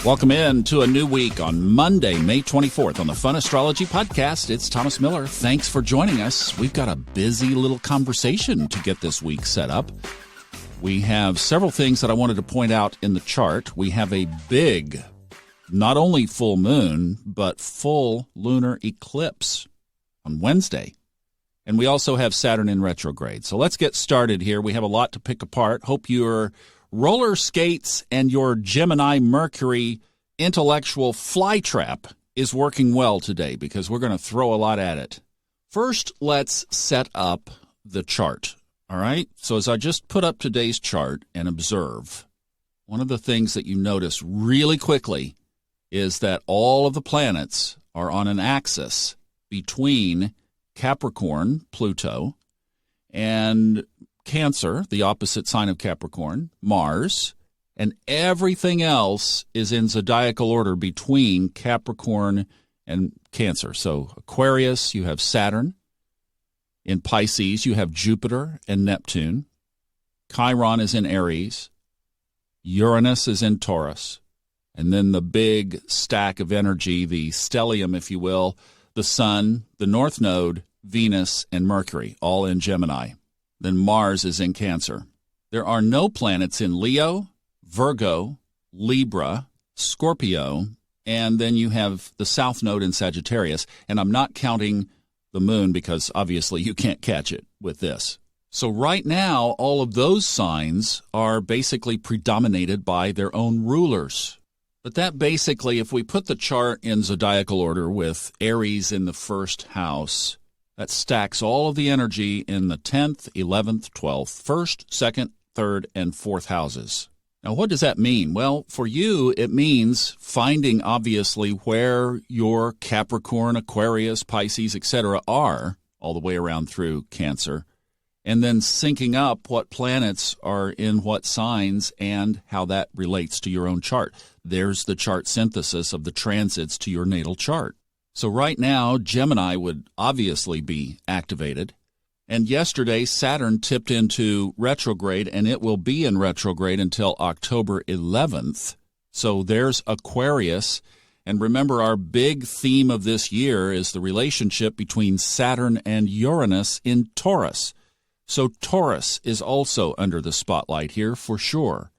Welcome in to a new week on Monday, May 24th on the Fun Astrology Podcast. It's Thomas Miller. Thanks for joining us. We've got a busy little conversation to get this week set up. We have several things that I wanted to point out in the chart. We have a big, not only full moon, but full lunar eclipse on Wednesday. And we also have Saturn in retrograde. So let's get started here. We have a lot to pick apart. Hope you're roller skates and your Gemini Mercury intellectual flytrap is working well today because we're going to throw a lot at it. First, let's set up the chart. All right? So as I just put up today's chart and observe, one of the things that you notice really quickly is that all of the planets are on an axis between Capricorn, Pluto, and Cancer, the opposite sign of Capricorn, Mars, and everything else is in zodiacal order between Capricorn and Cancer. So Aquarius, you have Saturn. In Pisces, you have Jupiter and Neptune. Chiron is in Aries. Uranus is in Taurus. And then the big stack of energy, the stellium, if you will, the Sun, the North Node, Venus, and Mercury, all in Gemini. Then Mars is in Cancer. There are no planets in Leo, Virgo, Libra, Scorpio, and then you have the South Node in Sagittarius. And I'm not counting the moon because obviously you can't catch it with this. So right now, all of those signs are basically predominated by their own rulers. But that basically, if we put the chart in zodiacal order with Aries in the first house, that stacks all of the energy in the 10th, 11th, 12th, 1st, 2nd, 3rd, and 4th houses. Now, what does that mean? Well, for you, it means finding, obviously, where your Capricorn, Aquarius, Pisces, etc. are all the way around through Cancer, and then syncing up what planets are in what signs and how that relates to your own chart. There's the chart synthesis of the transits to your natal chart. So right now, Gemini would obviously be activated. And yesterday, Saturn tipped into retrograde, and it will be in retrograde until October 11th. So there's Aquarius. And remember, our big theme of this year is the relationship between Saturn and Uranus in Taurus. So Taurus is also under the spotlight here for sure.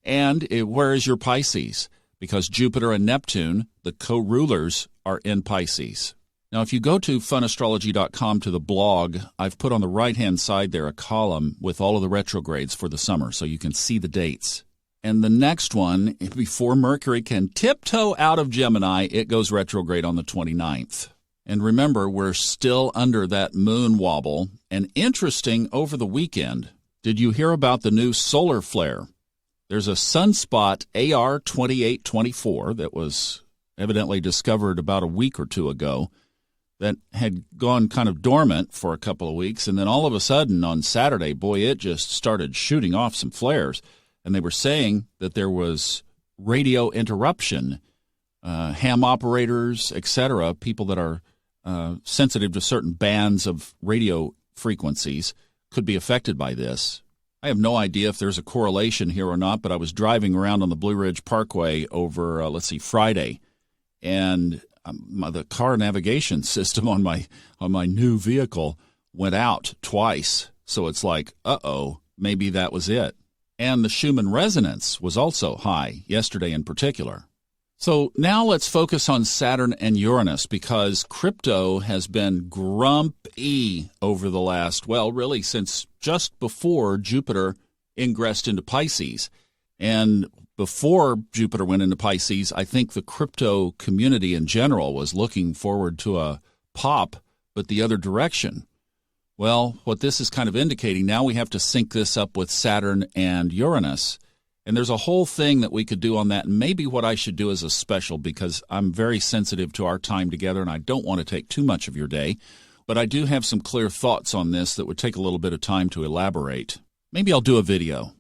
And where is your Pisces? Because Jupiter and Neptune, the co-rulers, are in Pisces. Now, if you go to funastrology.com to the blog, I've put on the right-hand side there a column with all of the retrogrades for the summer, so you can see the dates. And the next one, before Mercury can tiptoe out of Gemini, it goes retrograde on the 29th. And remember, we're still under that moon wobble. And interesting, over the weekend, did you hear about the new solar flare? There's a sunspot AR2824 that was evidently discovered about a week or two ago that had gone kind of dormant for a couple of weeks. And then all of a sudden on Saturday, boy, it just started shooting off some flares. And they were saying that there was radio interruption, ham operators, etc., people that are sensitive to certain bands of radio frequencies could be affected by this. I have no idea if there's a correlation here or not, but I was driving around on the Blue Ridge Parkway over, Friday, and the car navigation system on my new vehicle went out twice. So it's like, maybe that was it. And the Schumann resonance was also high yesterday in particular. So now let's focus on Saturn and Uranus because crypto has been grumpy over the last, really since just before Jupiter ingressed into Pisces. And before Jupiter went into Pisces, I think the crypto community in general was looking forward to a pop, but the other direction. Well, what this is kind of indicating, now we have to sync this up with Saturn and Uranus. And there's a whole thing that we could do on that. And maybe what I should do is a special because I'm very sensitive to our time together and I don't want to take too much of your day. But I do have some clear thoughts on this that would take a little bit of time to elaborate. Maybe I'll do a video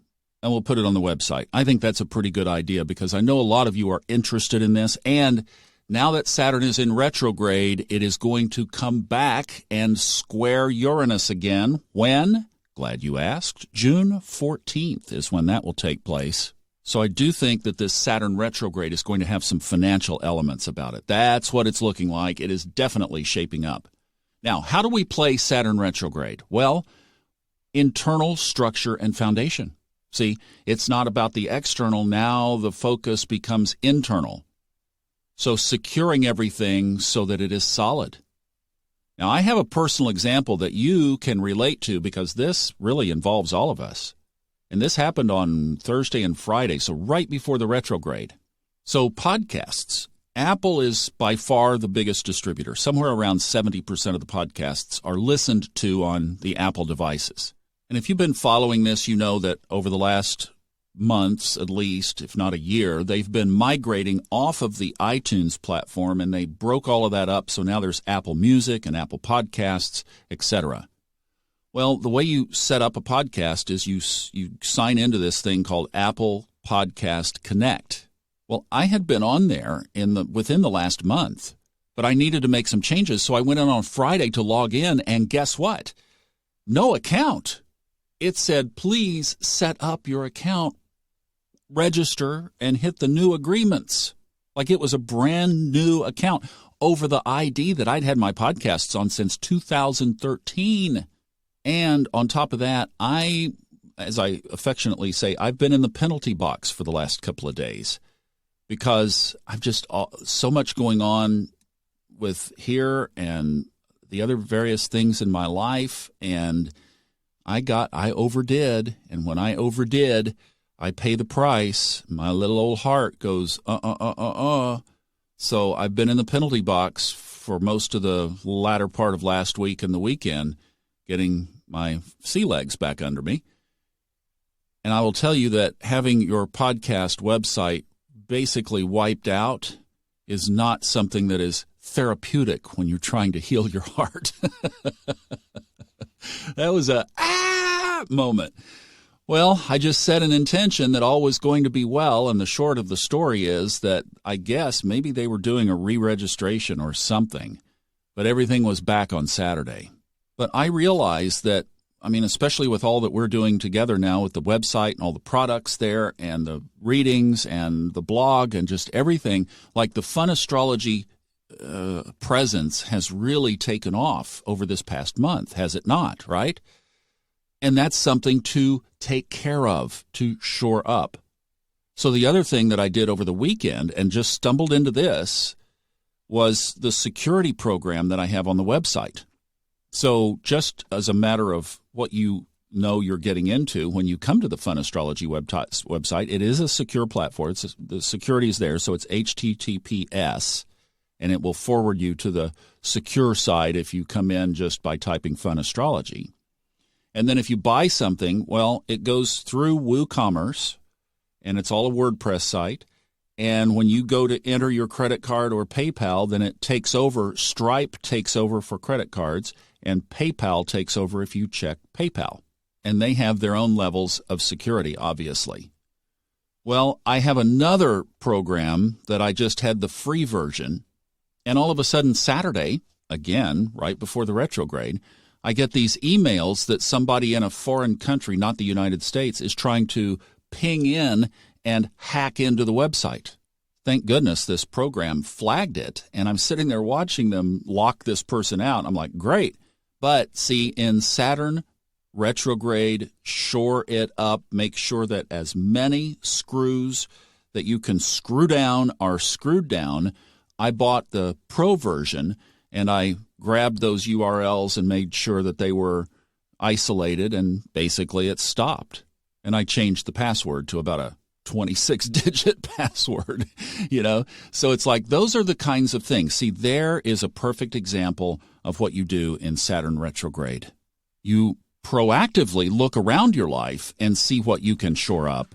and we'll put it on the website. I think that's a pretty good idea because I know a lot of you are interested in this. And now that Saturn is in retrograde, it is going to come back and square Uranus again. When? Glad you asked. June 14th is when that will take place. So I do think that this Saturn retrograde is going to have some financial elements about it. That's what it's looking like. It is definitely shaping up. Now, how do we play Saturn retrograde? Well, internal structure and foundation. See, it's not about the external. Now the focus becomes internal. So securing everything so that it is solid. Now, I have a personal example that you can relate to because this really involves all of us. And this happened on Thursday and Friday, so right before the retrograde. So podcasts. Apple is by far the biggest distributor. Somewhere around 70% of the podcasts are listened to on the Apple devices. And if you've been following this, you know that over the last months, at least, if not a year, they've been migrating off of the iTunes platform, and they broke all of that up. So now there's Apple Music and Apple Podcasts, etc. Well, the way you set up a podcast is you sign into this thing called Apple Podcast Connect. Well, I had been on there within the last month, but I needed to make some changes. So I went in on Friday to log in, and guess what? No account. It said, please set up your account, register, and hit the new agreements. Like it was a brand new account over the ID that I'd had my podcasts on since 2013. And on top of that, as I affectionately say, I've been in the penalty box for the last couple of days because I've just so much going on with here and the other various things in my life. And I overdid. And when I overdid, I pay the price. My little old heart goes, So I've been in the penalty box for most of the latter part of last week and the weekend, getting my sea legs back under me. And I will tell you that having your podcast website basically wiped out is not something that is therapeutic when you're trying to heal your heart. That was a moment. Well, I just set an intention that all was going to be well, and the short of the story is that I guess maybe they were doing a re-registration or something, but everything was back on Saturday. But I realized that, especially with all that we're doing together now with the website and all the products there and the readings and the blog and just everything, like the Fun Astrology presence has really taken off over this past month, has it not, right? And that's something to take care of, to shore up. So the other thing that I did over the weekend and just stumbled into this was the security program that I have on the website. So just as a matter of what you know you're getting into when you come to the Fun Astrology website, it is a secure platform. The security is there, so it's HTTPS, and it will forward you to the secure side if you come in just by typing Fun Astrology. And then if you buy something, well, it goes through WooCommerce, and it's all a WordPress site. And when you go to enter your credit card or PayPal, then it takes over. Stripe takes over for credit cards, and PayPal takes over if you check PayPal. And they have their own levels of security, obviously. Well, I have another program that I just had the free version, and all of a sudden Saturday, again, right before the retrograde, I get these emails that somebody in a foreign country, not the United States, is trying to ping in and hack into the website. Thank goodness this program flagged it, and I'm sitting there watching them lock this person out. I'm like, great. But see, in Saturn retrograde, shore it up, make sure that as many screws that you can screw down are screwed down. I bought the pro version, and I grabbed those URLs and made sure that they were isolated, and basically it stopped. And I changed the password to about a 26-digit password, So it's like those are the kinds of things. See, there is a perfect example of what you do in Saturn retrograde. You proactively look around your life and see what you can shore up.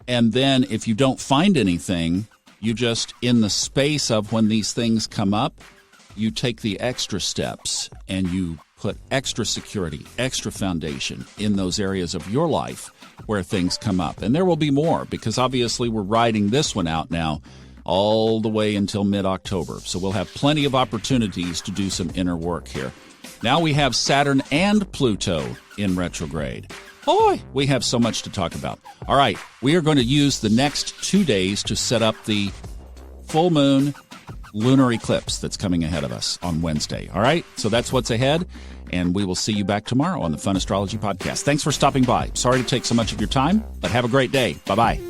And then if you don't find anything, you just, in the space of when these things come up, you take the extra steps and you put extra security, extra foundation in those areas of your life where things come up. And there will be more because obviously we're riding this one out now all the way until mid-October. So we'll have plenty of opportunities to do some inner work here. Now we have Saturn and Pluto in retrograde. Boy, we have so much to talk about. All right, we are going to use the next 2 days to set up the full moon lunar eclipse that's coming ahead of us on Wednesday. All right, so that's what's ahead, and we will see you back tomorrow on the Fun Astrology Podcast. Thanks for stopping by. Sorry to take so much of your time, but have a great day. Bye-bye.